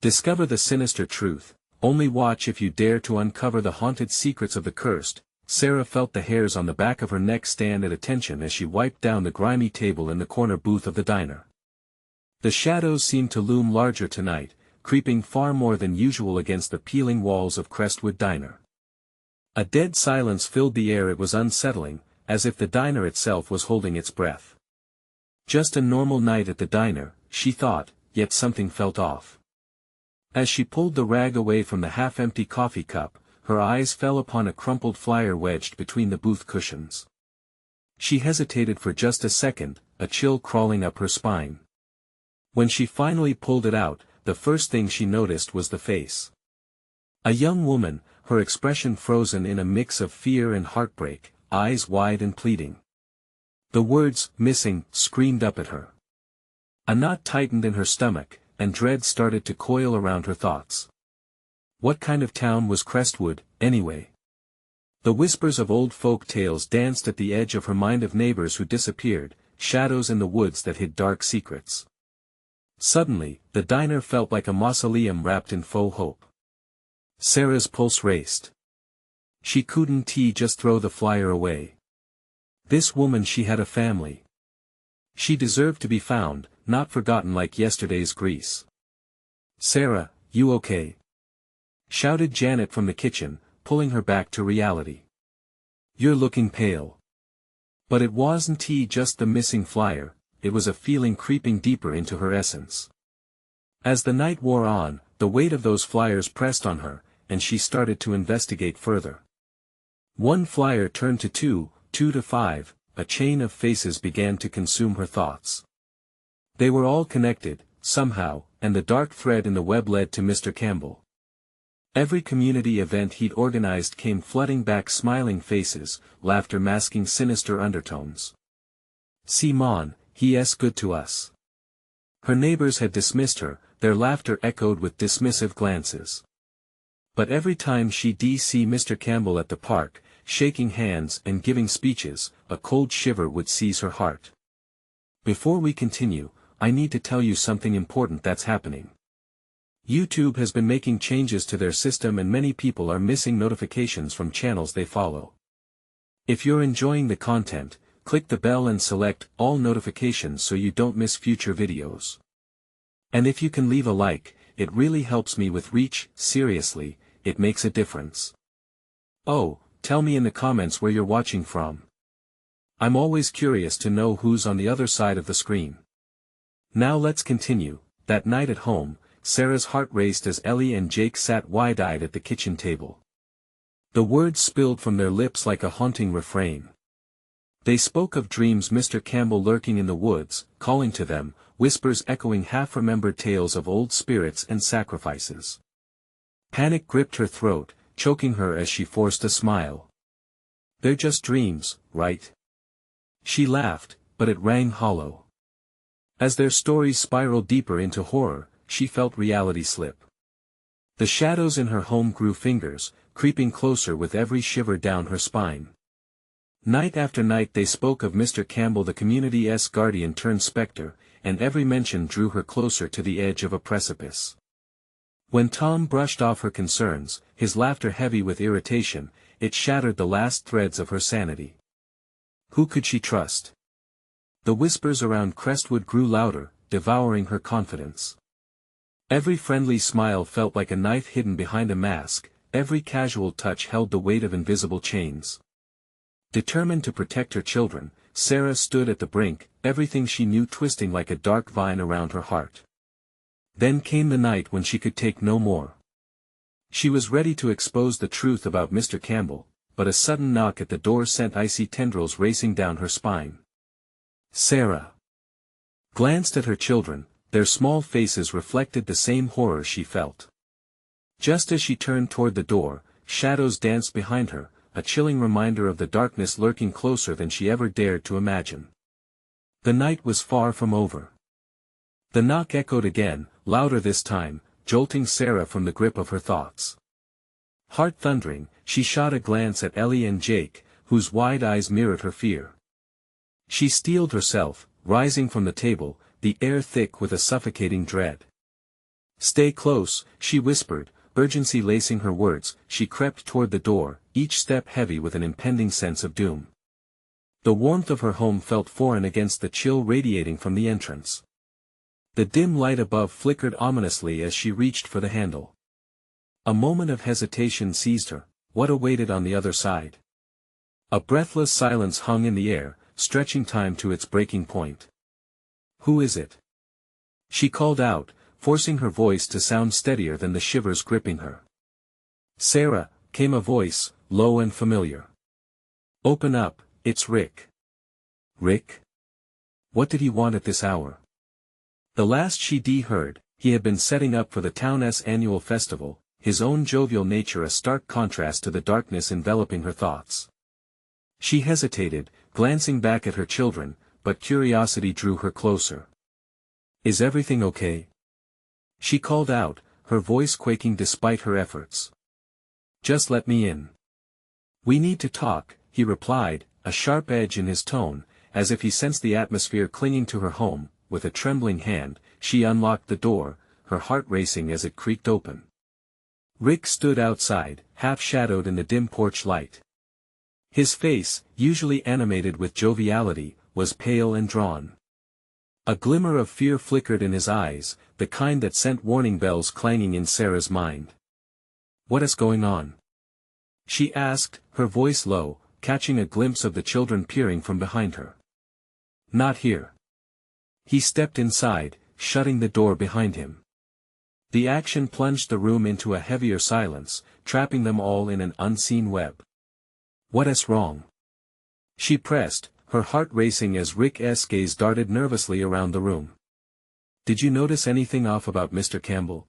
Discover the sinister truth. Only watch if you dare to uncover the haunted secrets of the cursed. Sarah felt the hairs on the back of her neck stand at attention as she wiped down the grimy table in the corner booth of the diner. The shadows seemed to loom larger tonight, creeping far more than usual against the peeling walls of Crestwood Diner. A dead silence filled the air. It was unsettling, as if the diner itself was holding its breath. Just a normal night at the diner, she thought, yet something felt off. As she pulled the rag away from the half-empty coffee cup, her eyes fell upon a crumpled flyer wedged between the booth cushions. She hesitated for just a second, a chill crawling up her spine. When she finally pulled it out, the first thing she noticed was the face. A young woman, her expression frozen in a mix of fear and heartbreak, eyes wide and pleading. The words, "missing," screamed up at her. A knot tightened in her stomach, and dread started to coil around her thoughts. What kind of town was Crestwood, anyway? The whispers of old folk tales danced at the edge of her mind, of neighbors who disappeared, shadows in the woods that hid dark secrets. Suddenly, the diner felt like a mausoleum wrapped in faux hope. Sarah's pulse raced. She couldn't just throw the flyer away. This woman, she had a family. She deserved to be found, not forgotten like yesterday's Grease. "Sarah, you okay?" shouted Janet from the kitchen, pulling her back to reality. "You're looking pale." But it wasn't just the missing flyer, it was a feeling creeping deeper into her essence. As the night wore on, the weight of those flyers pressed on her, and she started to investigate further. One flyer turned to two to five, a chain of faces began to consume her thoughts. They were all connected, somehow, and the dark thread in the web led to Mr. Campbell. Every community event he'd organized came flooding back, smiling faces, laughter masking sinister undertones. "Simon, he's good to us." Her neighbors had dismissed her, their laughter echoed with dismissive glances. But every time she'd see Mr. Campbell at the park, shaking hands and giving speeches, a cold shiver would seize her heart. Before we continue, I need to tell you something important that's happening. YouTube has been making changes to their system and many people are missing notifications from channels they follow. If you're enjoying the content, click the bell and select all notifications so you don't miss future videos. And if you can leave a like, it really helps me with reach. Seriously, it makes a difference. Oh, tell me in the comments where you're watching from. I'm always curious to know who's on the other side of the screen. Now let's continue. That night at home, Sarah's heart raced as Ellie and Jake sat wide-eyed at the kitchen table. The words spilled from their lips like a haunting refrain. They spoke of dreams, Mr. Campbell lurking in the woods, calling to them, whispers echoing half-remembered tales of old spirits and sacrifices. Panic gripped her throat, choking her as she forced a smile. "They're just dreams, right?" She laughed, but it rang hollow. As their stories spiraled deeper into horror, she felt reality slip. The shadows in her home grew fingers, creeping closer with every shiver down her spine. Night after night they spoke of Mr. Campbell, the community's guardian turned specter, and every mention drew her closer to the edge of a precipice. When Tom brushed off her concerns, his laughter heavy with irritation, it shattered the last threads of her sanity. Who could she trust? The whispers around Crestwood grew louder, devouring her confidence. Every friendly smile felt like a knife hidden behind a mask, every casual touch held the weight of invisible chains. Determined to protect her children, Sarah stood at the brink, everything she knew twisting like a dark vine around her heart. Then came the night when she could take no more. She was ready to expose the truth about Mr. Campbell, but a sudden knock at the door sent icy tendrils racing down her spine. Sarah glanced at her children, their small faces reflected the same horror she felt. Just as she turned toward the door, shadows danced behind her, a chilling reminder of the darkness lurking closer than she ever dared to imagine. The night was far from over. The knock echoed again, louder this time, jolting Sarah from the grip of her thoughts. Heart thundering, she shot a glance at Ellie and Jake, whose wide eyes mirrored her fear. She steeled herself, rising from the table, the air thick with a suffocating dread. Stay close, she whispered, urgency lacing her words. She crept toward the door, each step heavy with an impending sense of doom. The warmth of her home felt foreign against the chill radiating from the entrance. The dim light above flickered ominously as she reached for the handle. A moment of hesitation seized her. What awaited on the other side? A breathless silence hung in the air, stretching time to its breaking point. "Who is it?" she called out, forcing her voice to sound steadier than the shivers gripping her. "Sarah," came a voice, low and familiar. "Open up, it's Rick." Rick? What did he want at this hour? The last she'd heard, he had been setting up for the town's annual festival, his own jovial nature a stark contrast to the darkness enveloping her thoughts. She hesitated, glancing back at her children, but curiosity drew her closer. "Is everything okay?" she called out, her voice quaking despite her efforts. "Just let me in." "We need to talk," he replied, a sharp edge in his tone, as if he sensed the atmosphere clinging to her home. With a trembling hand, she unlocked the door, her heart racing as it creaked open. Rick stood outside, half-shadowed in the dim porch light. His face, usually animated with joviality, was pale and drawn. A glimmer of fear flickered in his eyes, the kind that sent warning bells clanging in Sarah's mind. "What is going on?" she asked, her voice low, catching a glimpse of the children peering from behind her. "Not here." He stepped inside, shutting the door behind him. The action plunged the room into a heavier silence, trapping them all in an unseen web. "What is wrong?" she pressed, her heart racing as Rick's gaze darted nervously around the room. "Did you notice anything off about Mr. Campbell?"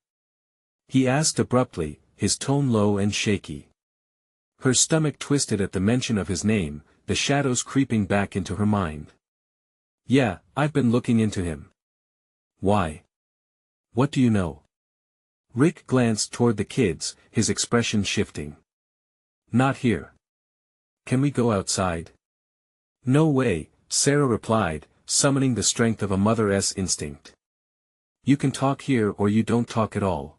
he asked abruptly, his tone low and shaky. Her stomach twisted at the mention of his name, the shadows creeping back into her mind. "Yeah, I've been looking into him." "Why? What do you know?" Rick glanced toward the kids, his expression shifting. "Not here." "Can we go outside?" "No way," Sarah replied, summoning the strength of a mother's instinct. "You can talk here or you don't talk at all."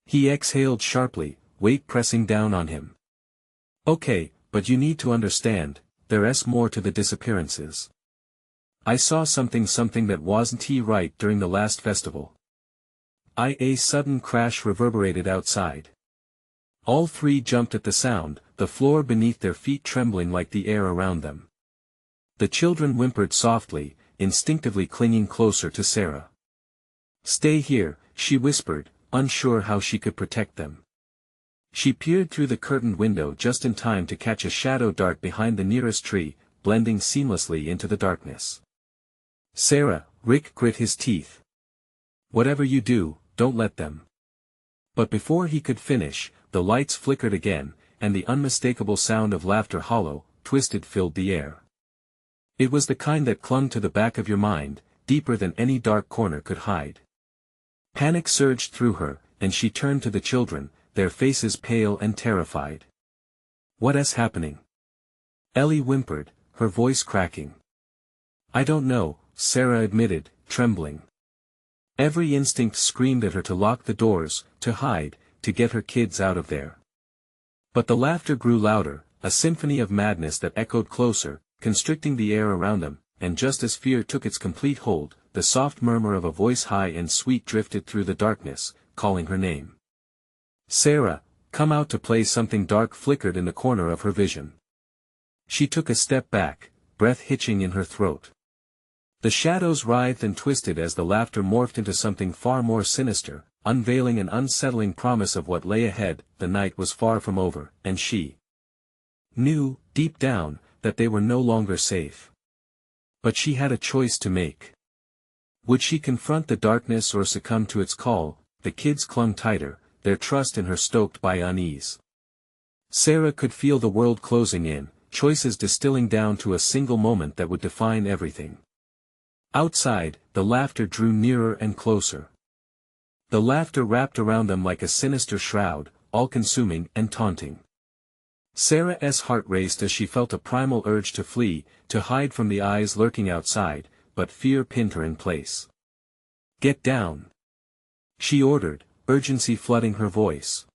He exhaled sharply, weight pressing down on him. "Okay, but you need to understand, there's more to the disappearances. I saw something that wasn't right during the last festival." A sudden crash reverberated outside. All three jumped at the sound, the floor beneath their feet trembling like the air around them. The children whimpered softly, instinctively clinging closer to Sarah. "Stay here," she whispered, unsure how she could protect them. She peered through the curtained window just in time to catch a shadow dart behind the nearest tree, blending seamlessly into the darkness. "Sarah," Rick grit his teeth. "Whatever you do, don't let them." But before he could finish, the lights flickered again, and the unmistakable sound of laughter hollow, twisted filled the air. It was the kind that clung to the back of your mind, deeper than any dark corner could hide. Panic surged through her, and she turned to the children, their faces pale and terrified. "What is happening?" Ellie whimpered, her voice cracking. "I don't know," Sarah admitted, trembling. Every instinct screamed at her to lock the doors, to hide, to get her kids out of there. But the laughter grew louder, a symphony of madness that echoed closer, constricting the air around them, and just as fear took its complete hold, the soft murmur of a voice high and sweet drifted through the darkness, calling her name. "Sarah, come out to play." Something dark flickered in the corner of her vision. She took a step back, breath hitching in her throat. The shadows writhed and twisted as the laughter morphed into something far more sinister, unveiling an unsettling promise of what lay ahead. The night was far from over, and she knew, deep down, that they were no longer safe. But she had a choice to make. Would she confront the darkness or succumb to its call? The kids clung tighter, their trust in her stoked by unease. Sarah could feel the world closing in, choices distilling down to a single moment that would define everything. Outside, the laughter drew nearer and closer. The laughter wrapped around them like a sinister shroud, all-consuming and taunting. Sarah's heart raced as she felt a primal urge to flee, to hide from the eyes lurking outside, but fear pinned her in place. "Get down!" she ordered, urgency flooding her voice.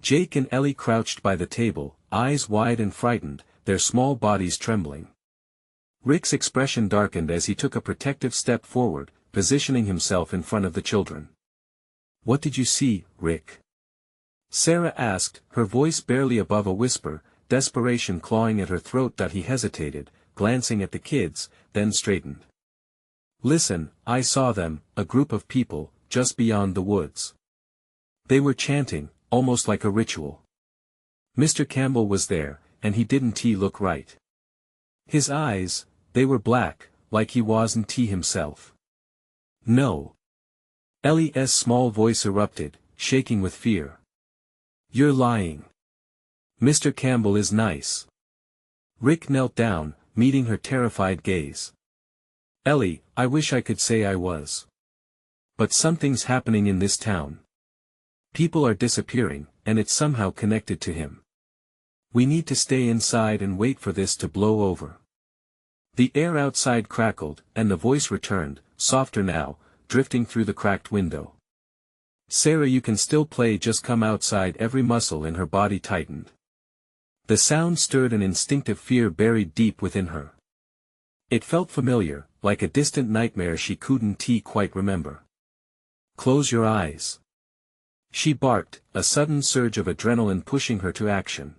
Jake and Ellie crouched by the table, eyes wide and frightened, their small bodies trembling. Rick's expression darkened as he took a protective step forward, positioning himself in front of the children. "What did you see, Rick?" Sarah asked, her voice barely above a whisper, desperation clawing at her throat. He hesitated, glancing at the kids, then straightened. "Listen, I saw them, a group of people, just beyond the woods. They were chanting, almost like a ritual. Mr. Campbell was there, and he didn't look right. His eyes, they were black, like he wasn't himself." "No." Ellie's small voice erupted, shaking with fear. "You're lying. Mr. Campbell is nice." Rick knelt down, meeting her terrified gaze. "Ellie, I wish I could say I was. But something's happening in this town. People are disappearing, and it's somehow connected to him. We need to stay inside and wait for this to blow over." The air outside crackled, and the voice returned, softer now, drifting through the cracked window. "Sarah, you can still play, just come outside." Every muscle in her body tightened. The sound stirred an instinctive fear buried deep within her. It felt familiar, like a distant nightmare she couldn't quite remember. "Close your eyes," she barked, a sudden surge of adrenaline pushing her to action.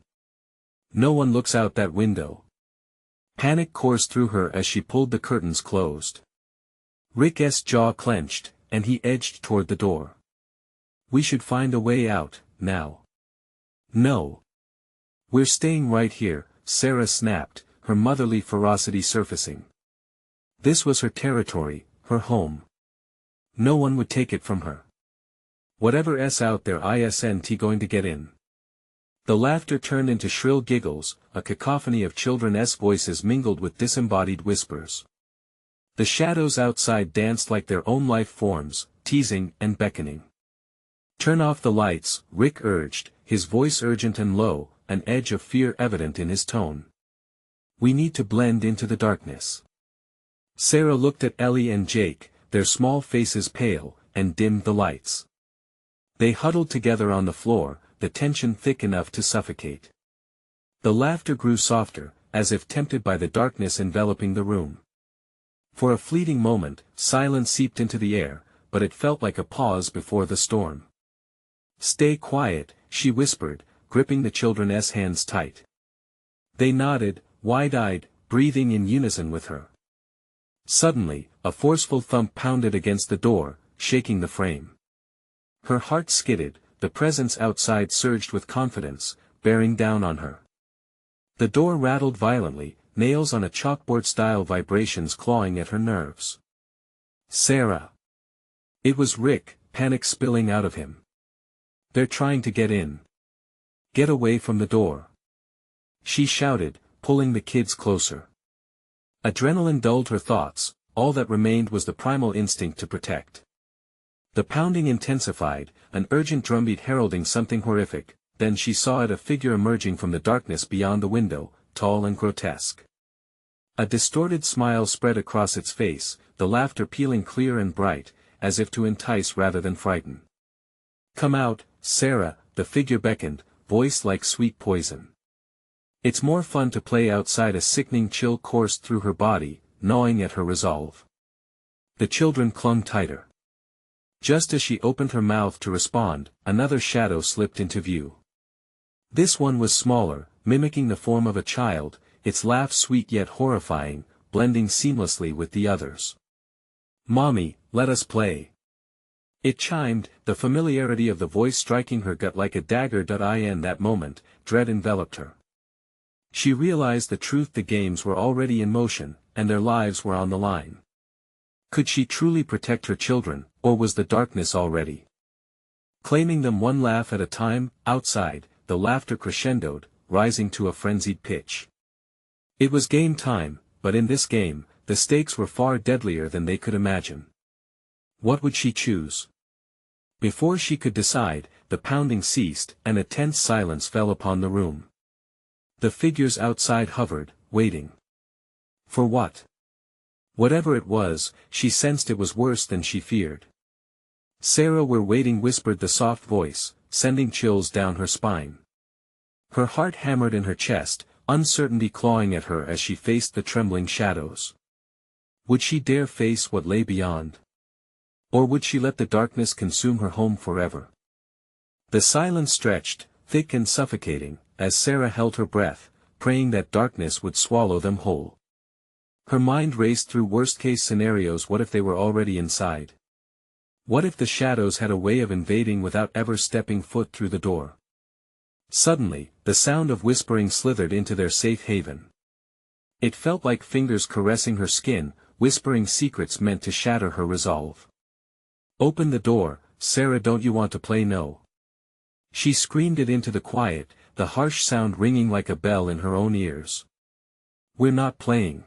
"No one looks out that window." Panic coursed through her as she pulled the curtains closed. Rick's jaw clenched, and he edged toward the door. "We should find a way out, now." "No. We're staying right here," Sarah snapped, her motherly ferocity surfacing. This was her territory, her home. No one would take it from her. "Whatever's out there isn't going to get in." The laughter turned into shrill giggles, a cacophony of children's voices mingled with disembodied whispers. The shadows outside danced like their own life forms, teasing and beckoning. "Turn off the lights," Rick urged, his voice urgent and low, an edge of fear evident in his tone. "We need to blend into the darkness." Sarah looked at Ellie and Jake, their small faces pale, and dimmed the lights. They huddled together on the floor, the tension thick enough to suffocate. The laughter grew softer, as if tempted by the darkness enveloping the room. For a fleeting moment, silence seeped into the air, but it felt like a pause before the storm. "Stay quiet," she whispered, gripping the children's hands tight. They nodded, wide-eyed, breathing in unison with her. Suddenly, a forceful thump pounded against the door, shaking the frame. Her heart skidded, the presence outside surged with confidence, bearing down on her. The door rattled violently, nails on a chalkboard-style vibrations clawing at her nerves. "Sarah!" It was Rick, panic spilling out of him. "They're trying to get in. Get away from the door," she shouted, pulling the kids closer. Adrenaline dulled her thoughts, all that remained was the primal instinct to protect. The pounding intensified, an urgent drumbeat heralding something horrific, then she saw a figure emerging from the darkness beyond the window, tall and grotesque. A distorted smile spread across its face, the laughter pealing clear and bright, as if to entice rather than frighten. "Come out, Sarah," the figure beckoned, voice like sweet poison. "It's more fun to play outside." A sickening chill coursed through her body, gnawing at her resolve. The children clung tighter. Just as she opened her mouth to respond, another shadow slipped into view. This one was smaller, mimicking the form of a child, its laugh sweet yet horrifying, blending seamlessly with the others. "Mommy, let us play." It chimed, the familiarity of the voice striking her gut like a dagger. In that moment, dread enveloped her. She realized the truth: the games were already in motion, and their lives were on the line. Could she truly protect her children, or was the darkness already claiming them one laugh at a time? Outside, the laughter crescendoed, rising to a frenzied pitch. It was game time, but in this game, the stakes were far deadlier than they could imagine. What would she choose? Before she could decide, the pounding ceased, and a tense silence fell upon the room. The figures outside hovered, waiting. For what? Whatever it was, she sensed it was worse than she feared. Sarah, we're waiting, whispered the soft voice, sending chills down her spine. Her heart hammered in her chest, uncertainty clawing at her as she faced the trembling shadows. Would she dare face what lay beyond? Or would she let the darkness consume her home forever? The silence stretched, thick and suffocating, as Sarah held her breath, praying that darkness would swallow them whole. Her mind raced through worst-case scenarios. What if they were already inside? What if the shadows had a way of invading without ever stepping foot through the door? Suddenly, the sound of whispering slithered into their safe haven. It felt like fingers caressing her skin, whispering secrets meant to shatter her resolve. Open the door, Sarah, don't you want to play? No. She screamed it into the quiet, the harsh sound ringing like a bell in her own ears. We're not playing.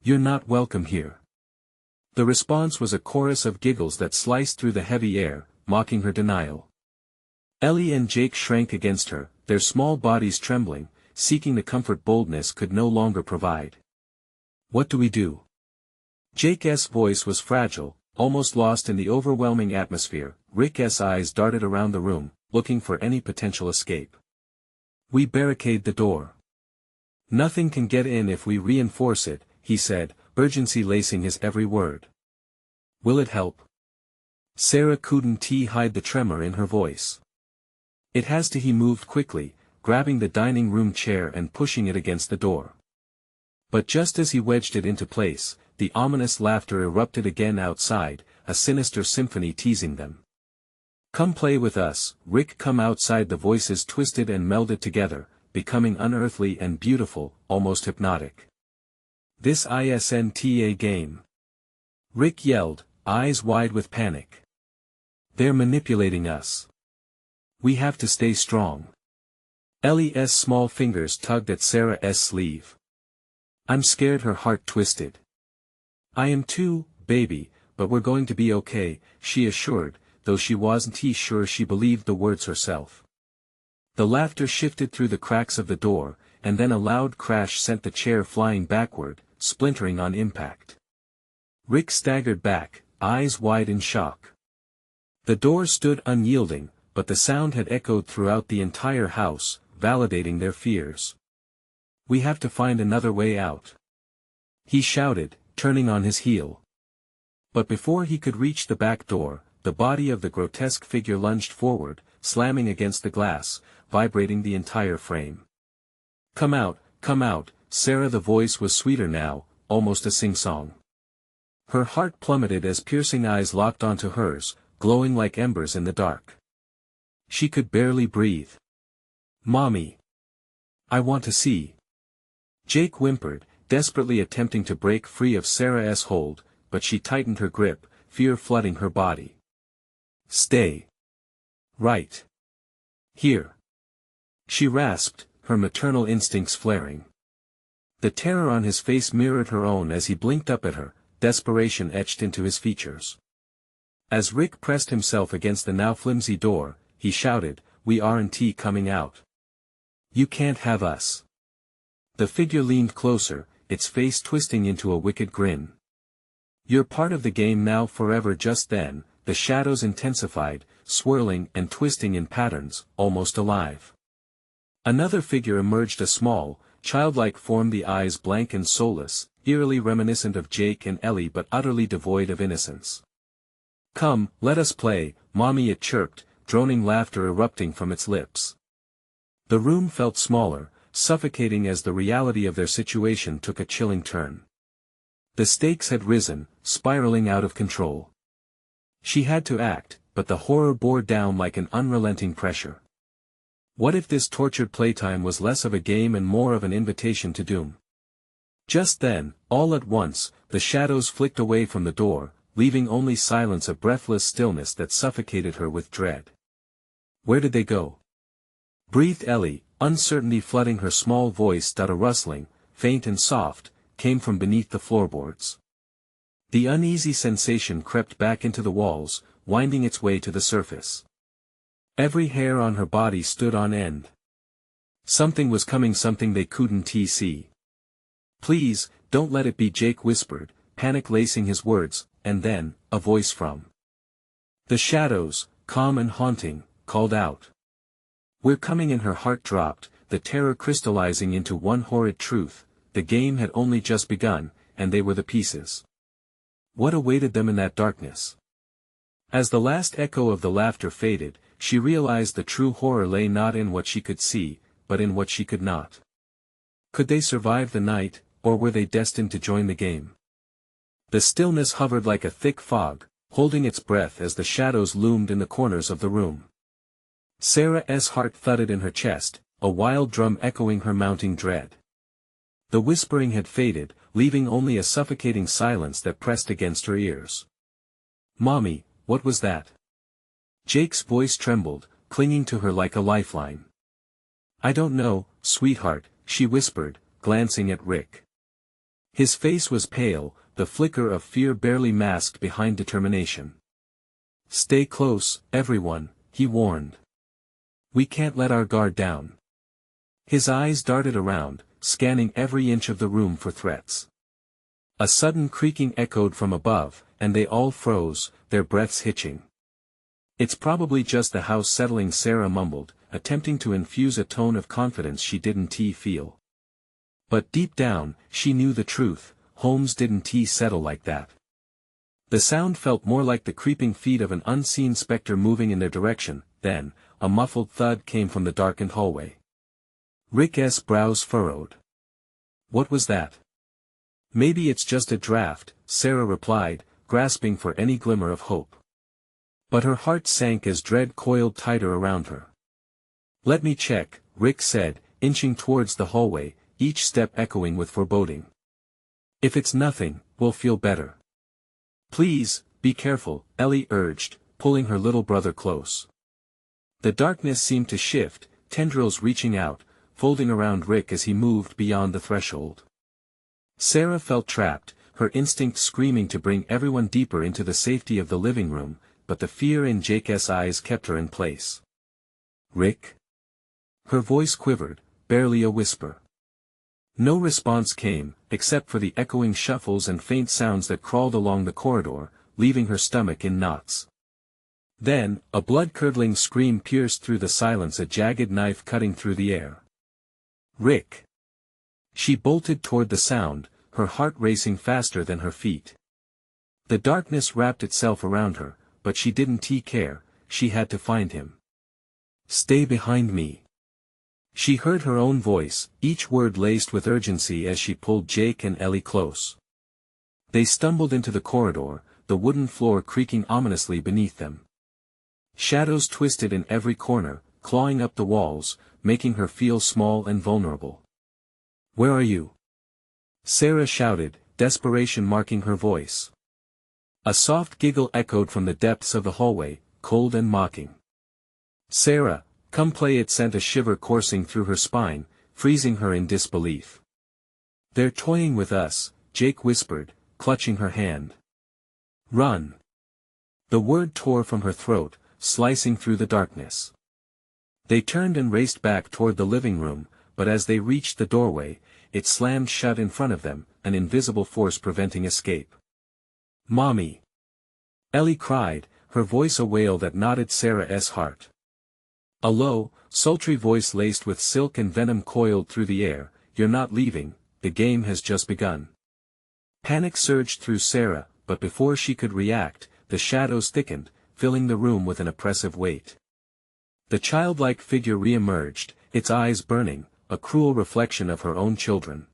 You're not welcome here. The response was a chorus of giggles that sliced through the heavy air, mocking her denial. Ellie and Jake shrank against her, their small bodies trembling, seeking the comfort boldness could no longer provide. What do we do? Jake's voice was fragile, almost lost in the overwhelming atmosphere. Rick's eyes darted around the room, looking for any potential escape. We barricade the door. Nothing can get in if we reinforce it, he said, urgency lacing his every word. Will it help? Sarah couldn't hide the tremor in her voice. It has to. He moved quickly, grabbing the dining room chair and pushing it against the door. But just as he wedged it into place, the ominous laughter erupted again outside, a sinister symphony teasing them. Come play with us, Rick. Come outside. The voices twisted and melded together, becoming unearthly and beautiful, almost hypnotic. This isn't a game. Rick yelled, eyes wide with panic. They're manipulating us. We have to stay strong. Ellie's small fingers tugged at Sarah's sleeve. I'm scared. Her heart twisted. I am too, baby, but we're going to be okay, she assured, though she wasn't sure she believed the words herself. The laughter shifted through the cracks of the door, and then a loud crash sent the chair flying backward, splintering on impact. Rick staggered back, eyes wide in shock. The door stood unyielding, but the sound had echoed throughout the entire house, validating their fears. We have to find another way out, he shouted, turning on his heel. But before he could reach the back door, the body of the grotesque figure lunged forward, slamming against the glass, vibrating the entire frame. Come out, Sarah. The voice was sweeter now, almost a sing-song. Her heart plummeted as piercing eyes locked onto hers, glowing like embers in the dark. She could barely breathe. Mommy. I want to see. Jake whimpered, desperately attempting to break free of Sarah's hold, but she tightened her grip, fear flooding her body. Stay. Right. Here. She rasped, her maternal instincts flaring. The terror on his face mirrored her own as he blinked up at her, desperation etched into his features. As Rick pressed himself against the now flimsy door, he shouted, We aren't coming out. You can't have us. The figure leaned closer, its face twisting into a wicked grin. You're part of the game now, forever. Just then, the shadows intensified, swirling and twisting in patterns, almost alive. Another figure emerged, a small, childlike form, the eyes blank and soulless, eerily reminiscent of Jake and Ellie but utterly devoid of innocence. Come, let us play, Mommy, it chirped, droning laughter erupting from its lips. The room felt smaller, suffocating as the reality of their situation took a chilling turn. The stakes had risen, spiraling out of control. She had to act, but the horror bore down like an unrelenting pressure. What if this tortured playtime was less of a game and more of an invitation to doom? Just then, all at once, the shadows flicked away from the door, leaving only silence, a breathless stillness that suffocated her with dread. Where did they go? Breathed Ellie, uncertainty flooding her small voice. A rustling, faint and soft, came from beneath the floorboards. The uneasy sensation crept back into the walls, winding its way to the surface. Every hair on her body stood on end. Something was coming, something they couldn't see. Please, don't let it be, Jake whispered, panic lacing his words, and then, a voice from The shadows, calm and haunting, called out. "We're coming," and her heart dropped, the terror crystallizing into one horrid truth: the game had only just begun, and they were the pieces. What awaited them in that darkness? As the last echo of the laughter faded, she realized the true horror lay not in what she could see, but in what she could not. Could they survive the night, or were they destined to join the game? The stillness hovered like a thick fog, holding its breath as the shadows loomed in the corners of the room. Sarah's heart thudded in her chest, a wild drum echoing her mounting dread. The whispering had faded, leaving only a suffocating silence that pressed against her ears. "Mommy, what was that?" Jake's voice trembled, clinging to her like a lifeline. "I don't know, sweetheart," she whispered, glancing at Rick. His face was pale, the flicker of fear barely masked behind determination. "Stay close, everyone," he warned. "We can't let our guard down." His eyes darted around, scanning every inch of the room for threats. A sudden creaking echoed from above, and they all froze, their breaths hitching. "It's probably just the house settling," Sarah mumbled, attempting to infuse a tone of confidence she didn't feel. But deep down, she knew the truth: homes didn't settle like that. The sound felt more like the creeping feet of an unseen specter moving in their direction. Then, a muffled thud came from the darkened hallway. Rick's brows furrowed. "What was that?" "Maybe it's just a draft," Sarah replied, grasping for any glimmer of hope. But her heart sank as dread coiled tighter around her. "Let me check," Rick said, inching towards the hallway, each step echoing with foreboding. "If it's nothing, we'll feel better." "Please, be careful," Ellie urged, pulling her little brother close. The darkness seemed to shift, tendrils reaching out, folding around Rick as he moved beyond the threshold. Sarah felt trapped, her instinct screaming to bring everyone deeper into the safety of the living room, but the fear in Jake's eyes kept her in place. "Rick?" Her voice quivered, barely a whisper. No response came, except for the echoing shuffles and faint sounds that crawled along the corridor, leaving her stomach in knots. Then, a blood-curdling scream pierced through the silence, a jagged knife cutting through the air. "Rick!" She bolted toward the sound, her heart racing faster than her feet. The darkness wrapped itself around her, but she didn't care, she had to find him. "Stay behind me." She heard her own voice, each word laced with urgency as she pulled Jake and Ellie close. They stumbled into the corridor, the wooden floor creaking ominously beneath them. Shadows twisted in every corner, clawing up the walls, making her feel small and vulnerable. "Where are you?" Sarah shouted, desperation marking her voice. A soft giggle echoed from the depths of the hallway, cold and mocking. "Sarah, come play!" It sent a shiver coursing through her spine, freezing her in disbelief. "They're toying with us," Jake whispered, clutching her hand. "Run!" The word tore from her throat, slicing through the darkness. They turned and raced back toward the living room, but as they reached the doorway, it slammed shut in front of them, an invisible force preventing escape. "Mommy!" Ellie cried, her voice a wail that knotted Sarah's heart. A low, sultry voice laced with silk and venom coiled through the air. "You're not leaving, the game has just begun." Panic surged through Sarah, but before she could react, the shadows thickened, filling the room with an oppressive weight. The childlike figure re-emerged, its eyes burning, a cruel reflection of her own children.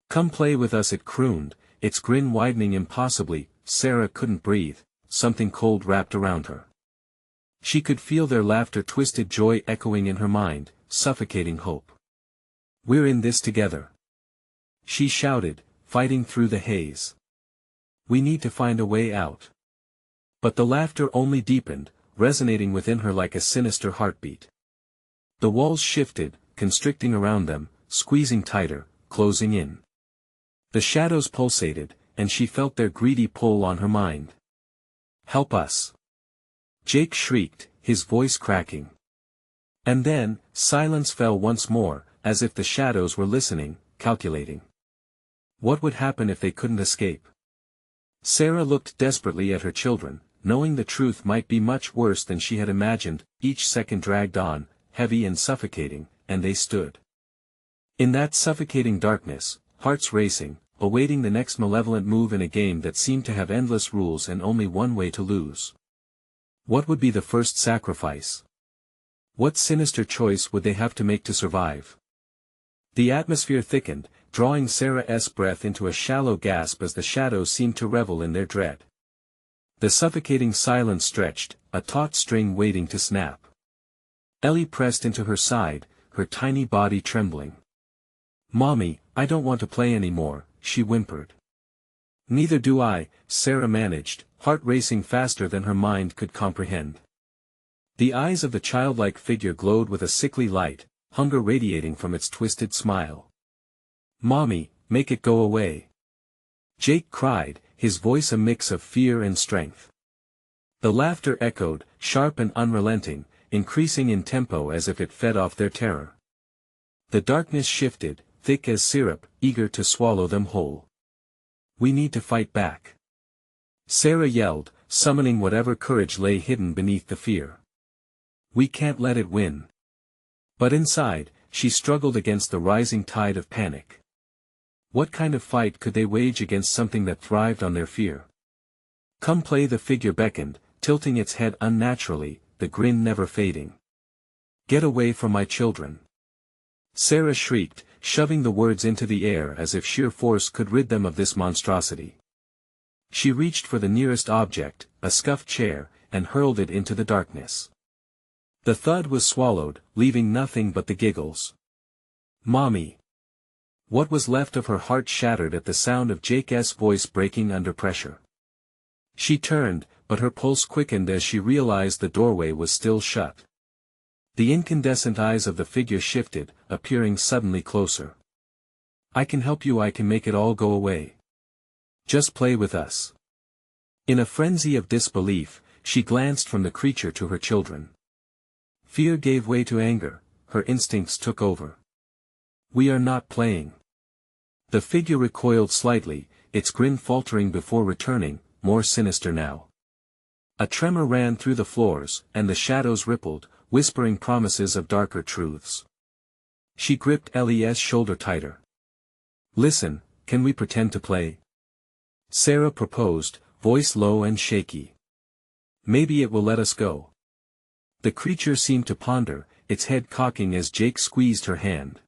"Come play with us," it crooned, its grin widening impossibly. Sarah couldn't breathe, something cold wrapped around her. She could feel their laughter, twisted joy echoing in her mind, suffocating hope. "We're in this together," she shouted, fighting through the haze. "We need to find a way out." But the laughter only deepened, resonating within her like a sinister heartbeat. The walls shifted, constricting around them, squeezing tighter, closing in. The shadows pulsated, and she felt their greedy pull on her mind. "Help us!" Jake shrieked, his voice cracking. And then, silence fell once more, as if the shadows were listening, calculating. What would happen if they couldn't escape? Sarah looked desperately at her children, knowing the truth might be much worse than she had imagined. Each second dragged on, heavy and suffocating, and they stood in that suffocating darkness, hearts racing, awaiting the next malevolent move in a game that seemed to have endless rules and only one way to lose. What would be the first sacrifice? What sinister choice would they have to make to survive? The atmosphere thickened, drawing Sarah's breath into a shallow gasp as the shadows seemed to revel in their dread. The suffocating silence stretched, a taut string waiting to snap. Ellie pressed into her side, her tiny body trembling. "Mommy, I don't want to play anymore," she whimpered. "Neither do I," Sarah managed, heart racing faster than her mind could comprehend. The eyes of the childlike figure glowed with a sickly light, hunger radiating from its twisted smile. "Mommy, make it go away," Jake cried, his voice a mix of fear and strength. The laughter echoed, sharp and unrelenting, increasing in tempo as if it fed off their terror. The darkness shifted, thick as syrup, eager to swallow them whole. "We need to fight back," Sarah yelled, summoning whatever courage lay hidden beneath the fear. "We can't let it win." But inside, she struggled against the rising tide of panic. What kind of fight could they wage against something that thrived on their fear? "Come play," the figure beckoned, tilting its head unnaturally, the grin never fading. "Get away from my children," Sarah shrieked, shoving the words into the air as if sheer force could rid them of this monstrosity. She reached for the nearest object, a scuffed chair, and hurled it into the darkness. The thud was swallowed, leaving nothing but the giggles. "Mommy!" What was left of her heart shattered at the sound of Jake's voice breaking under pressure. She turned, but her pulse quickened as she realized the doorway was still shut. The incandescent eyes of the figure shifted, appearing suddenly closer. "I can help you, I can make it all go away. Just play with us." In a frenzy of disbelief, she glanced from the creature to her children. Fear gave way to anger, her instincts took over. "We are not playing." The figure recoiled slightly, its grin faltering before returning, more sinister now. A tremor ran through the floors, and the shadows rippled, whispering promises of darker truths. She gripped Ellie's shoulder tighter. "Listen, can we pretend to play?" Sarah proposed, voice low and shaky. "Maybe it will let us go." The creature seemed to ponder, its head cocking as Jake squeezed her hand.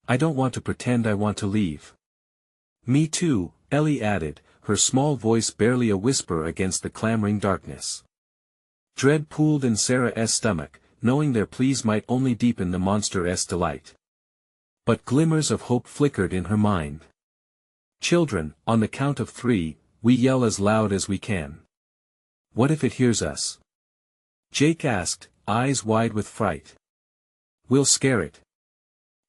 "I don't want to pretend, I want to leave." "Me too," Ellie added, her small voice barely a whisper against the clamoring darkness. Dread pooled in Sarah's stomach, knowing their pleas might only deepen the monster's delight. But glimmers of hope flickered in her mind. "Children, on the count of 3, we yell as loud as we can. What if it hears us?" Jake asked, eyes wide with fright. "We'll scare it."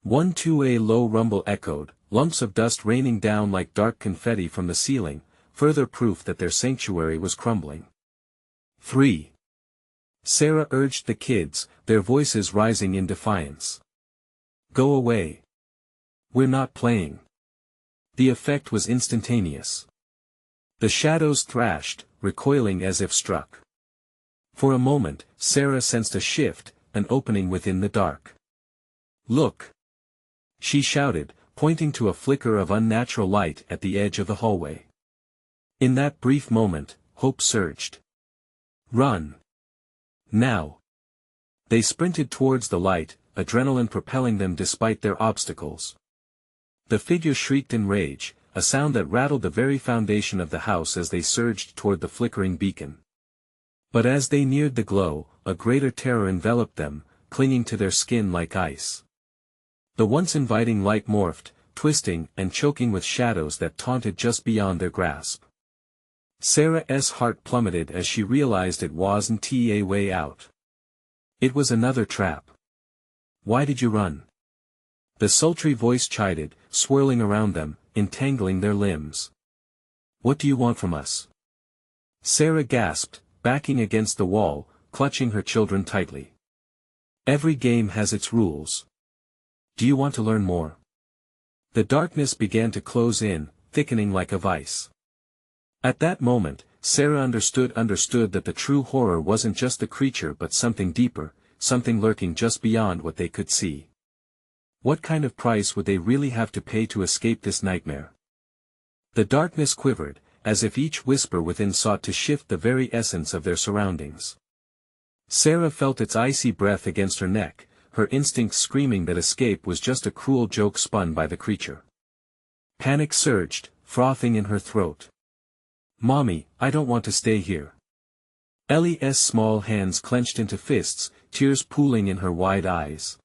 1, 2, a low rumble echoed, lumps of dust raining down like dark confetti from the ceiling, further proof that their sanctuary was crumbling. 3. Sarah urged the kids, their voices rising in defiance. "Go away. We're not playing." The effect was instantaneous. The shadows thrashed, recoiling as if struck. For a moment, Sarah sensed a shift, an opening within the dark. "Look!" she shouted, pointing to a flicker of unnatural light at the edge of the hallway. In that brief moment, hope surged. "Run! Now!" They sprinted towards the light, adrenaline propelling them despite their obstacles. The figure shrieked in rage, a sound that rattled the very foundation of the house as they surged toward the flickering beacon. But as they neared the glow, a greater terror enveloped them, clinging to their skin like ice. The once inviting light morphed, twisting and choking with shadows that taunted just beyond their grasp. Sarah's heart plummeted as she realized it wasn't a way out. It was another trap. "Why did you run?" The sultry voice chided, swirling around them, entangling their limbs. "What do you want from us?" Sarah gasped, backing against the wall, clutching her children tightly. "Every game has its rules. Do you want to learn more?" The darkness began to close in, thickening like a vice. At that moment, Sarah understood that the true horror wasn't just the creature but something deeper, something lurking just beyond what they could see. What kind of price would they really have to pay to escape this nightmare? The darkness quivered, as if each whisper within sought to shift the very essence of their surroundings. Sarah felt its icy breath against her neck, her instincts screaming that escape was just a cruel joke spun by the creature. Panic surged, frothing in her throat. "Mommy, I don't want to stay here." Ellie's small hands clenched into fists, tears pooling in her wide eyes.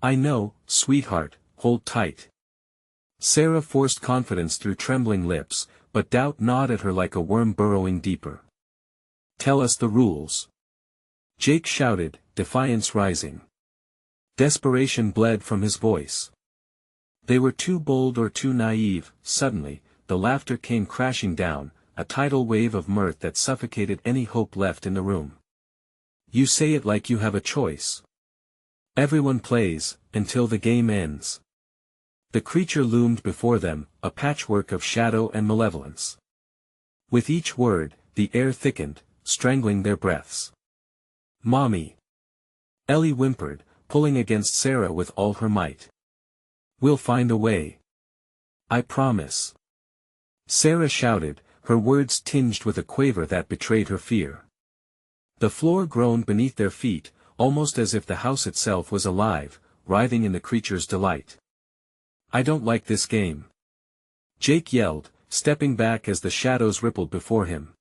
"I know, sweetheart, hold tight." Sarah forced confidence through trembling lips, but doubt gnawed at her like a worm burrowing deeper. "Tell us the rules." Jake shouted, defiance rising. Desperation bled from his voice. They were too bold or too naive. Suddenly, the laughter came crashing down, a tidal wave of mirth that suffocated any hope left in the room. "You say it like you have a choice. Everyone plays, until the game ends." The creature loomed before them, a patchwork of shadow and malevolence. With each word, the air thickened, strangling their breaths. "Mommy!" Ellie whimpered, pulling against Sarah with all her might. "We'll find a way. I promise." Sarah shouted, her words tinged with a quaver that betrayed her fear. The floor groaned beneath their feet, almost as if the house itself was alive, writhing in the creature's delight. "I don't like this game," Jake yelled, stepping back as the shadows rippled before him.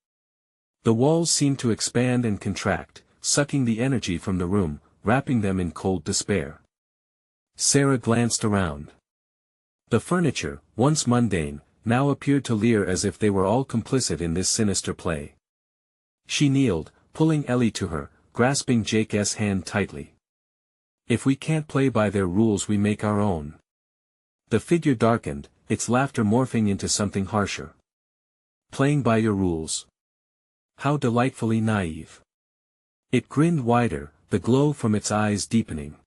The walls seemed to expand and contract, sucking the energy from the room, wrapping them in cold despair. Sarah glanced around. The furniture, once mundane, now appeared to leer as if they were all complicit in this sinister play. She kneeled, pulling Ellie to her, grasping Jake's hand tightly. "If we can't play by their rules, we make our own." The figure darkened, its laughter morphing into something harsher. "Playing by your rules? How delightfully naive." It grinned wider, the glow from its eyes deepening.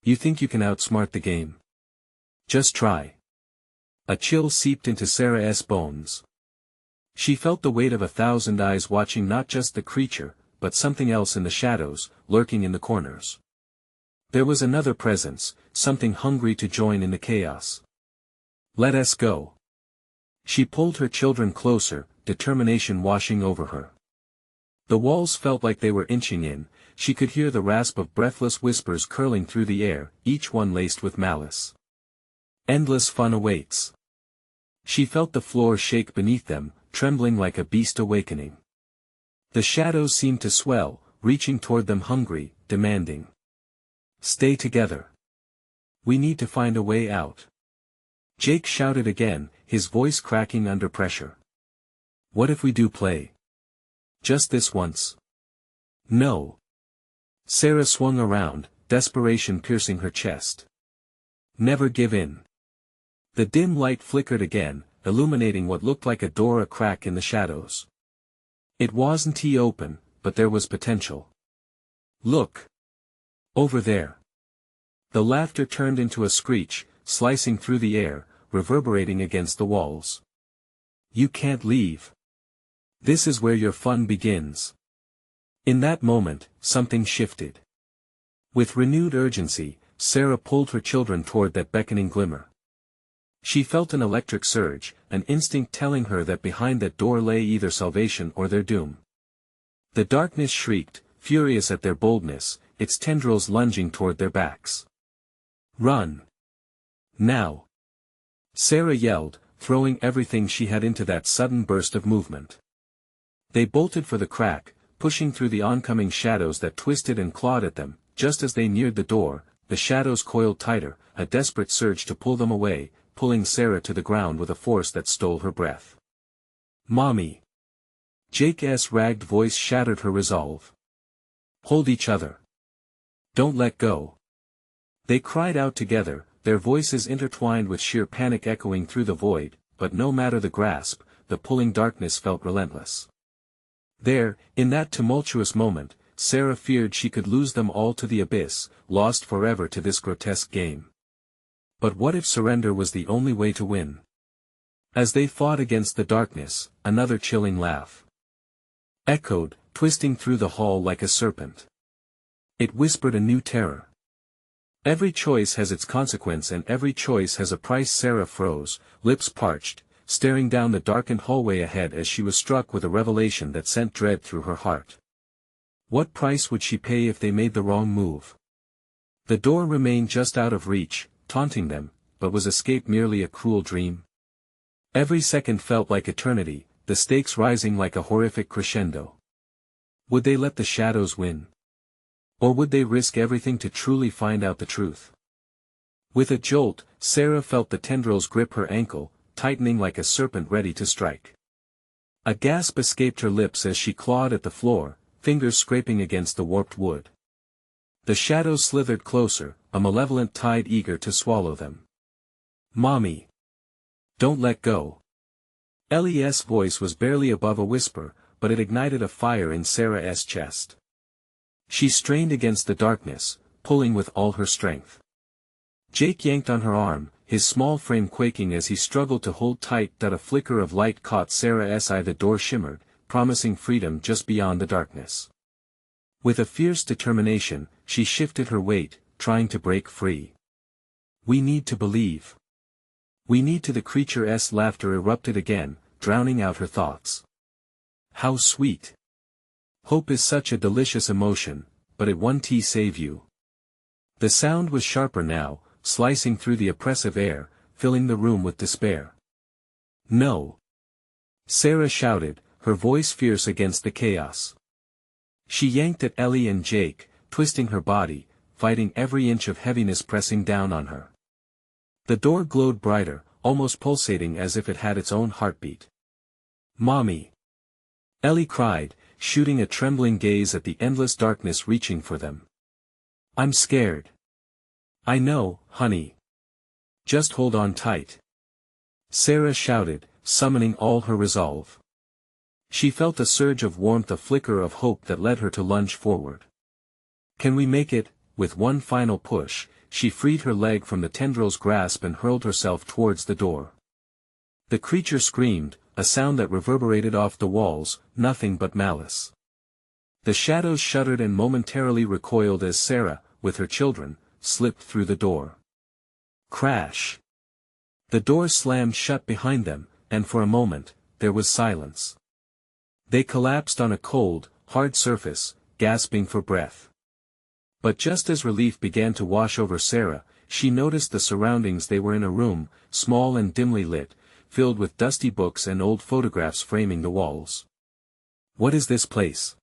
"You think you can outsmart the game? Just try." A chill seeped into Sarah's bones. She felt the weight of 1,000 eyes watching not just the creature, but something else in the shadows, lurking in the corners. There was another presence, something hungry to join in the chaos. "Let us go." She pulled her children closer, determination washing over her. The walls felt like they were inching in, she could hear the rasp of breathless whispers curling through the air, each one laced with malice. Endless fun awaits. She felt the floor shake beneath them, trembling like a beast awakening. The shadows seemed to swell, reaching toward them hungry, demanding. "Stay together. We need to find a way out." Jake shouted again, his voice cracking under pressure. "What if we do play? Just this once?" "No." Sarah swung around, desperation piercing her chest. "Never give in." The dim light flickered again, illuminating what looked like a door, a crack in the shadows. It wasn't open, but there was potential. "Look! Over there." The laughter turned into a screech, slicing through the air, reverberating against the walls. "You can't leave. This is where your fun begins." In that moment, something shifted. With renewed urgency, Sarah pulled her children toward that beckoning glimmer. She felt an electric surge, an instinct telling her that behind that door lay either salvation or their doom. The darkness shrieked, furious at their boldness, its tendrils lunging toward their backs. "Run! Now!" Sarah yelled, throwing everything she had into that sudden burst of movement. They bolted for the crack, pushing through the oncoming shadows that twisted and clawed at them. Just as they neared the door, the shadows coiled tighter, a desperate surge to pull them away, pulling Sarah to the ground with a force that stole her breath. "Mommy!" Jake's ragged voice shattered her resolve. "Hold each other. Don't let go." They cried out together, their voices intertwined with sheer panic echoing through the void, but no matter the grasp, the pulling darkness felt relentless. There, in that tumultuous moment, Sarah feared she could lose them all to the abyss, lost forever to this grotesque game. But what if surrender was the only way to win? As they fought against the darkness, another chilling laugh echoed, twisting through the hall like a serpent. It whispered a new terror. Every choice has its consequence and every choice has a price. Sarah froze, lips parched, staring down the darkened hallway ahead as she was struck with a revelation that sent dread through her heart. What price would she pay if they made the wrong move? The door remained just out of reach, taunting them, but was escape merely a cruel dream? Every second felt like eternity, the stakes rising like a horrific crescendo. Would they let the shadows win? Or would they risk everything to truly find out the truth? With a jolt, Sarah felt the tendrils grip her ankle, tightening like a serpent ready to strike. A gasp escaped her lips as she clawed at the floor, fingers scraping against the warped wood. The shadows slithered closer, a malevolent tide eager to swallow them. "Mommy! Don't let go." Ellie's voice was barely above a whisper, but it ignited a fire in Sarah's chest. She strained against the darkness, pulling with all her strength. Jake yanked on her arm, his small frame quaking as he struggled to hold tight. A flicker of light caught Sarah's eye. The door shimmered, promising freedom just beyond the darkness. With a fierce determination, she shifted her weight, trying to break free. "We need to believe. We need to." The creature's laughter erupted again, drowning out her thoughts. "How sweet. Hope is such a delicious emotion, but it won't save you." The sound was sharper now, slicing through the oppressive air, filling the room with despair. "No!" Sarah shouted, her voice fierce against the chaos. She yanked at Ellie and Jake, twisting her body, fighting every inch of heaviness pressing down on her. The door glowed brighter, almost pulsating as if it had its own heartbeat. "Mommy!" Ellie cried, shooting a trembling gaze at the endless darkness reaching for them. "I'm scared." "I know, honey. Just hold on tight." Sarah shouted, summoning all her resolve. She felt a surge of warmth, a flicker of hope that led her to lunge forward. "Can we make it?" With one final push, she freed her leg from the tendril's grasp and hurled herself towards the door. The creature screamed, a sound that reverberated off the walls, nothing but malice. The shadows shuddered and momentarily recoiled as Sarah, with her children, slipped through the door. Crash! The door slammed shut behind them, and for a moment, there was silence. They collapsed on a cold, hard surface, gasping for breath. But just as relief began to wash over Sarah, she noticed the surroundings. They were in a room, small and dimly lit, filled with dusty books and old photographs framing the walls. "What is this place?"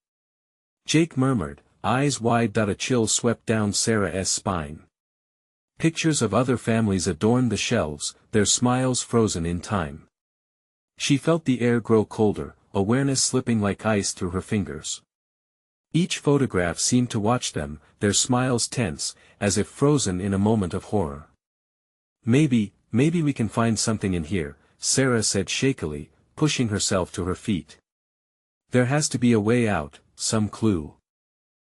Jake murmured, eyes wide. A chill swept down Sarah's spine. Pictures of other families adorned the shelves, their smiles frozen in time. She felt the air grow colder, awareness slipping like ice through her fingers. Each photograph seemed to watch them, their smiles tense, as if frozen in a moment of horror. Maybe we can find something in here," Sarah said shakily, pushing herself to her feet. "There has to be a way out, some clue."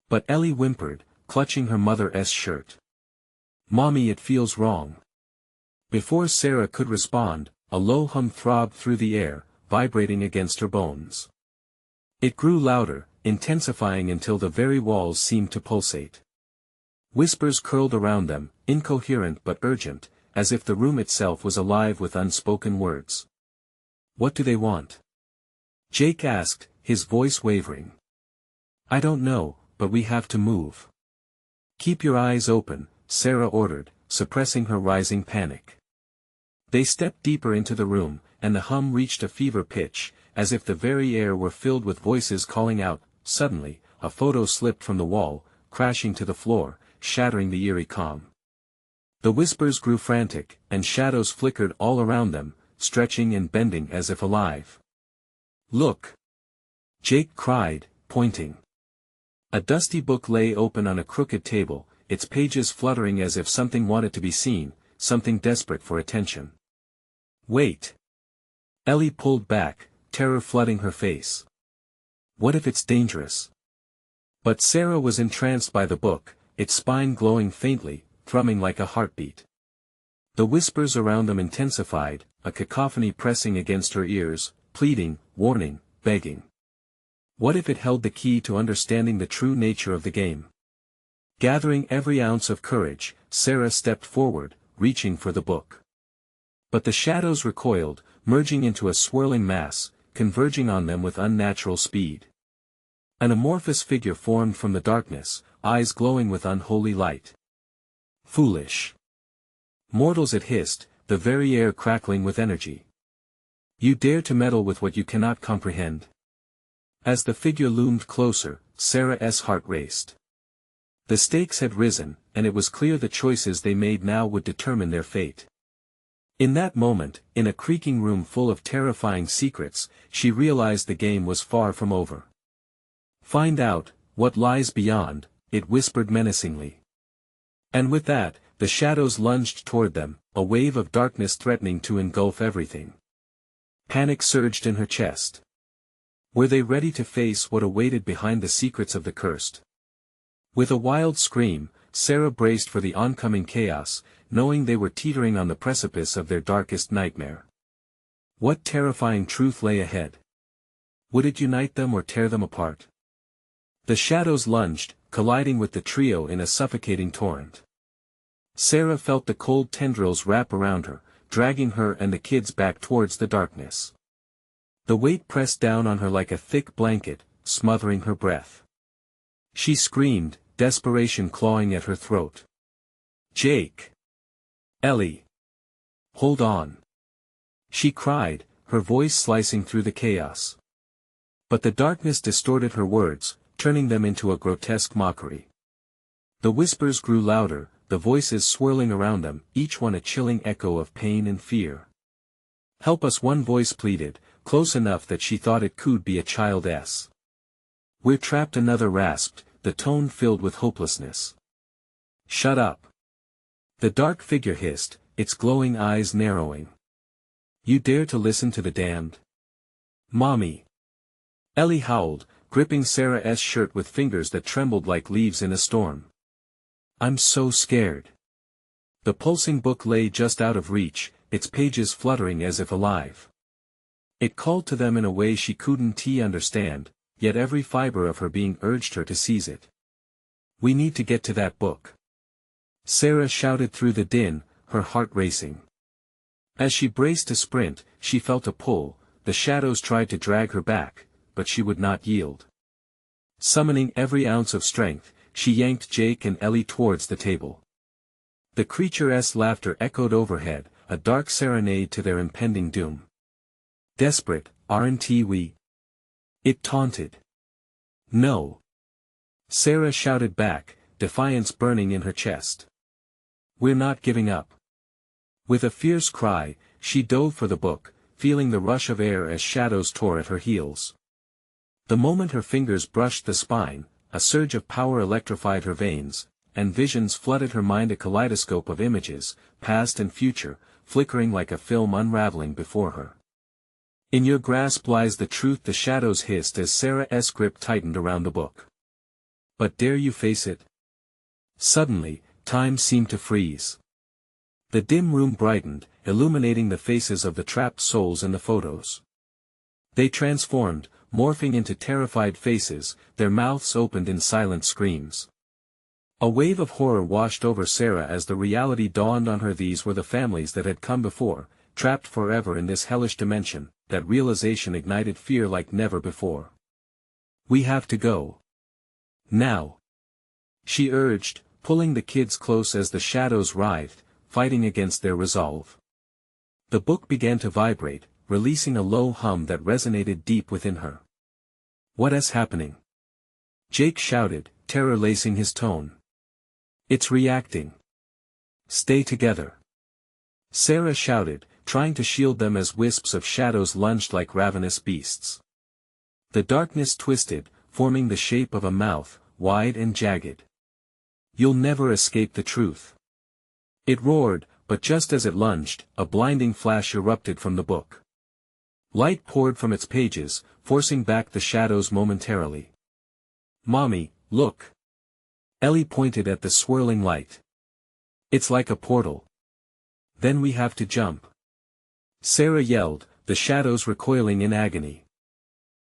But Ellie whimpered, clutching her mother's shirt. "Mommy, it feels wrong." Before Sarah could respond, a low hum throbbed through the air, vibrating against her bones. It grew louder, intensifying until the very walls seemed to pulsate. Whispers curled around them, incoherent but urgent, as if the room itself was alive with unspoken words. "What do they want?" Jake asked, his voice wavering. "I don't know, but we have to move." "Keep your eyes open," Sarah ordered, suppressing her rising panic. They stepped deeper into the room, and the hum reached a fever pitch, as if the very air were filled with voices calling out. Suddenly, a photo slipped from the wall, crashing to the floor, shattering the eerie calm. The whispers grew frantic, and shadows flickered all around them, stretching and bending as if alive. "Look!" Jake cried, pointing. A dusty book lay open on a crooked table, its pages fluttering as if something wanted to be seen, something desperate for attention. "Wait!" Ellie pulled back, terror flooding her face. "What if it's dangerous?" But Sarah was entranced by the book, its spine glowing faintly, thrumming like a heartbeat. The whispers around them intensified, a cacophony pressing against her ears, pleading, warning, begging. What if it held the key to understanding the true nature of the game? Gathering every ounce of courage, Sarah stepped forward, reaching for the book. But the shadows recoiled, merging into a swirling mass, converging on them with unnatural speed. An amorphous figure formed from the darkness, eyes glowing with unholy light. Foolish mortals, it hissed, the very air crackling with energy. You dare to meddle with what you cannot comprehend. As the figure loomed closer, Sarah's heart raced. The stakes had risen, and it was clear the choices they made now would determine their fate. In that moment, in a creaking room full of terrifying secrets, she realized the game was far from over. Find out what lies beyond, it whispered menacingly. And with that, the shadows lunged toward them, a wave of darkness threatening to engulf everything. Panic surged in her chest. Were they ready to face what awaited behind the secrets of the cursed? With a wild scream, Sarah braced for the oncoming chaos, knowing they were teetering on the precipice of their darkest nightmare. What terrifying truth lay ahead? Would it unite them or tear them apart? The shadows lunged, colliding with the trio in a suffocating torrent. Sarah felt the cold tendrils wrap around her, dragging her and the kids back towards the darkness. The weight pressed down on her like a thick blanket, smothering her breath. She screamed, desperation clawing at her throat. Jake! Ellie! Hold on! She cried, her voice slicing through the chaos. But the darkness distorted her words, turning them into a grotesque mockery. The whispers grew louder, the voices swirling around them, each one a chilling echo of pain and fear. Help us, one voice pleaded, close enough that she thought it could be a child's. We're trapped, another rasped, the tone filled with hopelessness. Shut up! The dark figure hissed, its glowing eyes narrowing. You dare to listen to the damned? Mommy! Ellie howled, gripping Sarah's shirt with fingers that trembled like leaves in a storm. I'm so scared. The pulsing book lay just out of reach, its pages fluttering as if alive. It called to them in a way she couldn't understand, yet every fiber of her being urged her to seize it. We need to get to that book. Sarah shouted through the din, her heart racing. As she braced to sprint, she felt a pull, the shadows tried to drag her back, but she would not yield. Summoning every ounce of strength, she yanked Jake and Ellie towards the table. The creature's laughter echoed overhead, a dark serenade to their impending doom. Desperate, aren't we? It taunted. No. Sarah shouted back, defiance burning in her chest. We're not giving up. With a fierce cry, she dove for the book, feeling the rush of air as shadows tore at her heels. The moment her fingers brushed the spine, a surge of power electrified her veins, and visions flooded her mind, a kaleidoscope of images, past and future, flickering like a film unraveling before her. In your grasp lies the truth, the shadows hissed as Sarah's grip tightened around the book. But dare you face it? Suddenly, time seemed to freeze. The dim room brightened, illuminating the faces of the trapped souls in the photos. They transformed, morphing into terrified faces, their mouths opened in silent screams. A wave of horror washed over Sarah as the reality dawned on her. These were the families that had come before, trapped forever in this hellish dimension. That realization ignited fear like never before. We have to go. Now. She urged, pulling the kids close as the shadows writhed, fighting against their resolve. The book began to vibrate, releasing a low hum that resonated deep within her. What is happening? Jake shouted, terror lacing his tone. It's reacting. Stay together. Sarah shouted, trying to shield them as wisps of shadows lunged like ravenous beasts. The darkness twisted, forming the shape of a mouth, wide and jagged. You'll never escape the truth. It roared, but just as it lunged, a blinding flash erupted from the book. Light poured from its pages, forcing back the shadows momentarily. Mommy, look. Ellie pointed at the swirling light. It's like a portal. Then we have to jump. Sarah yelled, the shadows recoiling in agony.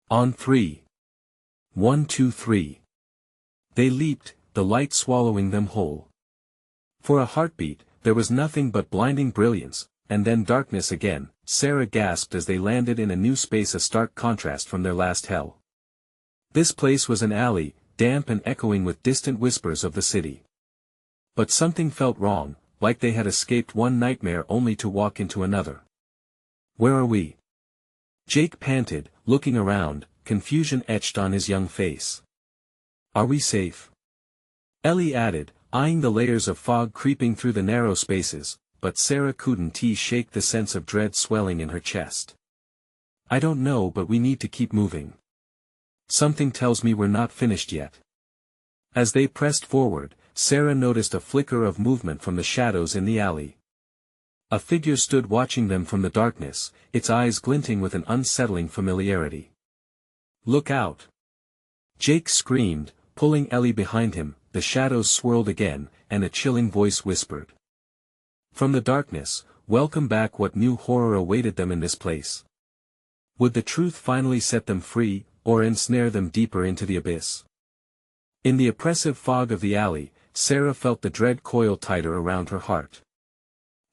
On 3. 1, 2, 3. They leaped, the light swallowing them whole. For a heartbeat, there was nothing but blinding brilliance, and then darkness again. Sarah gasped as they landed in a new space, a stark contrast from their last hell. This place was an alley, damp and echoing with distant whispers of the city. But something felt wrong, like they had escaped one nightmare only to walk into another. Where are we? Jake panted, looking around, confusion etched on his young face. Are we safe? Ellie added, eyeing the layers of fog creeping through the narrow spaces, but Sarah couldn't shake the sense of dread swelling in her chest. I don't know, but we need to keep moving. Something tells me we're not finished yet. As they pressed forward, Sarah noticed a flicker of movement from the shadows in the alley. A figure stood watching them from the darkness, its eyes glinting with an unsettling familiarity. Look out! Jake screamed, pulling Ellie behind him. The shadows swirled again, and a chilling voice whispered. From the darkness, welcome back. What new horror awaited them in this place? Would the truth finally set them free, or ensnare them deeper into the abyss? In the oppressive fog of the alley, Sarah felt the dread coil tighter around her heart.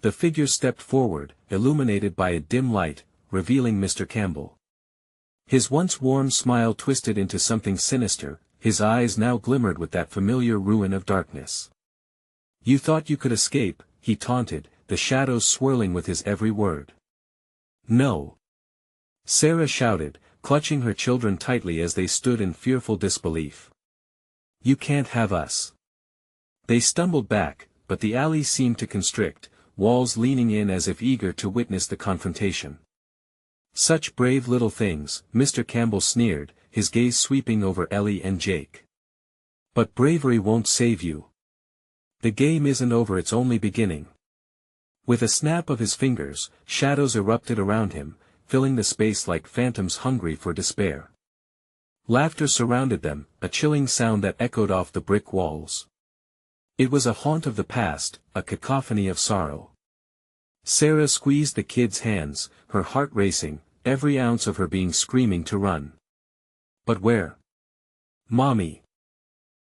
The figure stepped forward, illuminated by a dim light, revealing Mr. Campbell. His once warm smile twisted into something sinister, his eyes now glimmered with that familiar ruin of darkness. You thought you could escape, he taunted, the shadows swirling with his every word. No. Sarah shouted, clutching her children tightly as they stood in fearful disbelief. You can't have us. They stumbled back, but the alley seemed to constrict, walls leaning in as if eager to witness the confrontation. Such brave little things, Mr. Campbell sneered, his gaze sweeping over Ellie and Jake. But bravery won't save you. The game isn't over, it's only beginning. With a snap of his fingers, shadows erupted around him, filling the space like phantoms hungry for despair. Laughter surrounded them, a chilling sound that echoed off the brick walls. It was a haunt of the past, a cacophony of sorrow. Sarah squeezed the kid's hands, her heart racing, every ounce of her being screaming to run. But where? Mommy!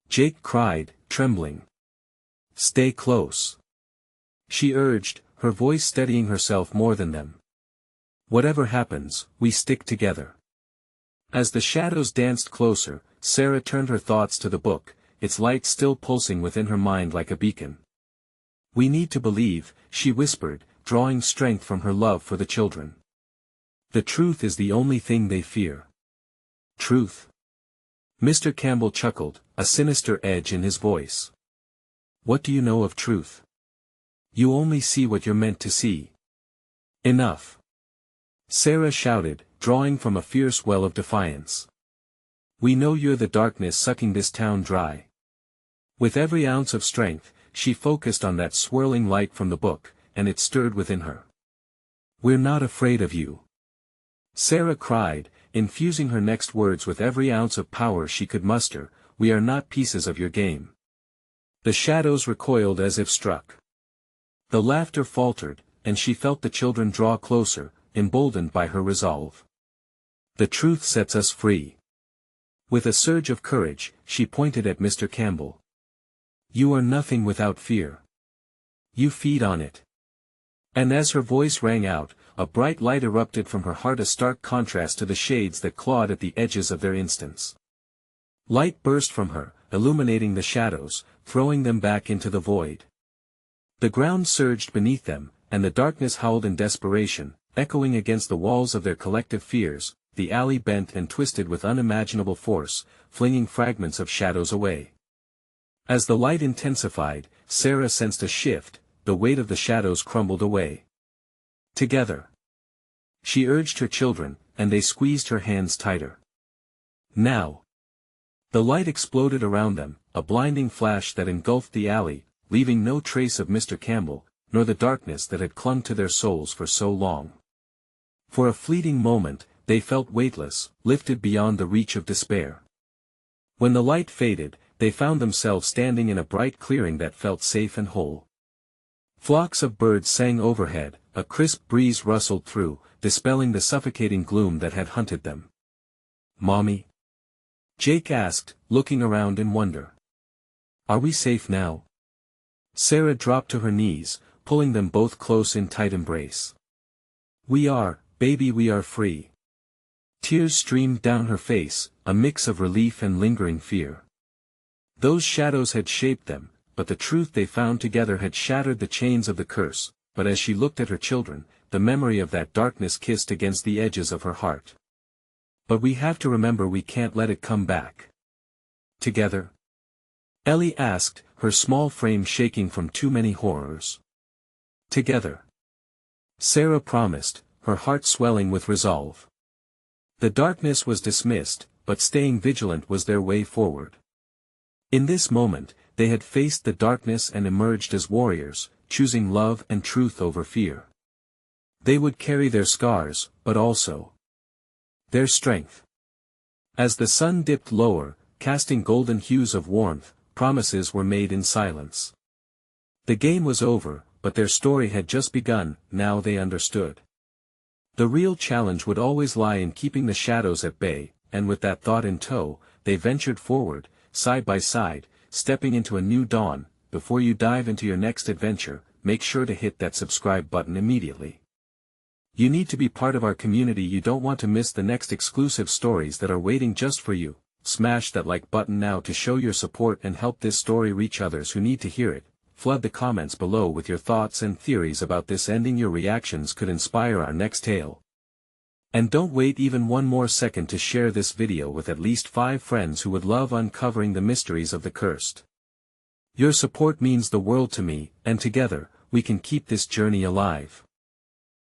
Jake cried, trembling. Stay close. She urged, her voice steadying herself more than them. Whatever happens, we stick together. As the shadows danced closer, Sarah turned her thoughts to the book, its light still pulsing within her mind like a beacon. We need to believe, she whispered, drawing strength from her love for the children. The truth is the only thing they fear. Truth? Mr. Campbell chuckled, a sinister edge in his voice. What do you know of truth? You only see what you're meant to see. Enough. Sarah shouted, drawing from a fierce well of defiance. We know you're the darkness sucking this town dry. With every ounce of strength, she focused on that swirling light from the book, and it stirred within her. We're not afraid of you. Sarah cried, infusing her next words with every ounce of power she could muster, we are not pieces of your game. The shadows recoiled as if struck. The laughter faltered, and she felt the children draw closer, emboldened by her resolve. The truth sets us free. With a surge of courage, she pointed at Mr. Campbell. You are nothing without fear. You feed on it. And as her voice rang out, a bright light erupted from her heart, a stark contrast to the shades that clawed at the edges of their instance. Light burst from her, illuminating the shadows, throwing them back into the void. The ground surged beneath them, and the darkness howled in desperation, echoing against the walls of their collective fears. The alley bent and twisted with unimaginable force, flinging fragments of shadows away. As the light intensified, Sarah sensed a shift, the weight of the shadows crumbled away. Together. She urged her children, and they squeezed her hands tighter. Now. The light exploded around them, a blinding flash that engulfed the alley, leaving no trace of Mr. Campbell, nor the darkness that had clung to their souls for so long. For a fleeting moment, they felt weightless, lifted beyond the reach of despair. When the light faded, they found themselves standing in a bright clearing that felt safe and whole. Flocks of birds sang overhead, a crisp breeze rustled through, dispelling the suffocating gloom that had hunted them. "Mommy?" Jake asked, looking around in wonder. "Are we safe now?" Sarah dropped to her knees, pulling them both close in tight embrace. "We are, baby, we are free." Tears streamed down her face, a mix of relief and lingering fear. Those shadows had shaped them, but the truth they found together had shattered the chains of the curse, but as she looked at her children, the memory of that darkness kissed against the edges of her heart. "But we have to remember we can't let it come back." "Together?" Ellie asked, her small frame shaking from too many horrors. "Together," Sarah promised, her heart swelling with resolve. The darkness was dismissed, but staying vigilant was their way forward. In this moment, they had faced the darkness and emerged as warriors, choosing love and truth over fear. They would carry their scars, but also their strength. As the sun dipped lower, casting golden hues of warmth, promises were made in silence. The game was over, but their story had just begun, now they understood. The real challenge would always lie in keeping the shadows at bay, and with that thought in tow, they ventured forward, side by side, stepping into a new dawn. Before you dive into your next adventure, make sure to hit that subscribe button immediately. You need to be part of our community. You don't want to miss the next exclusive stories that are waiting just for you. Smash that like button now to show your support and help this story reach others who need to hear it. Flood the comments below with your thoughts and theories about this ending. Your reactions could inspire our next tale. And don't wait even one more second to share this video with at least 5 friends who would love uncovering the mysteries of the cursed. Your support means the world to me, and together, we can keep this journey alive.